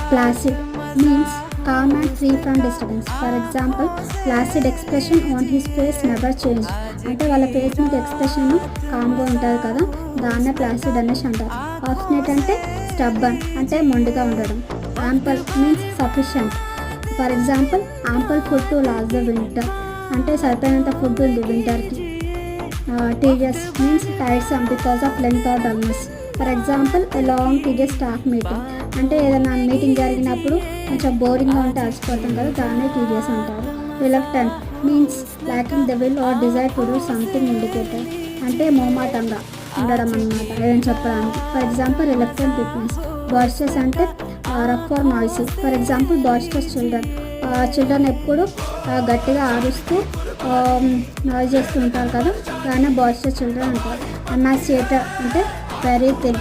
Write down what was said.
Placid means calm and free from disturbance. For example, placid expression on his face never changed. అంటే వాళ్ళ face మీద expression కామ్గా ఉంటుంది కదా, దాన్నే ప్లాసిడ్ అనేసి అంటారు. ఆబ్స్టినేట్ అంటే స్టబ్బన్, అంటే మొండిగా ఉండడం. Ample means sufficient. For example, ample food to last the winter, అంటే సరిపోయినంత ఫుడ్ ఉంది వింటర్కి. Tedious means tiresome because of length or dullness. For example, a long tedious staff meeting, అంటే ఏదైనా మీటింగ్ జరిగినప్పుడు కొంచెం బోరింగ్గా ఉంటే అలసిపోతాం కదా, దాన్నే టీరియస్ అంటారు. Reluctant means lacking the will or desire to do something indicated, అంటే మోమాటంగా ఉండడం అన్నమాట ఏదైనా చెప్పడానికి. For example, reluctant witness. Boisterous అంటే rough or noisy. For example, boisterous children ఎప్పుడు గట్టిగా ఆరుస్తూ నాయిస్ చేస్తూ ఉంటారు కదా, దాన్ని బాయిస్టర్స్ చిల్డ్రన్ అంటారు. ఎమాసియేటర్ అంటే వెరీ థిన్,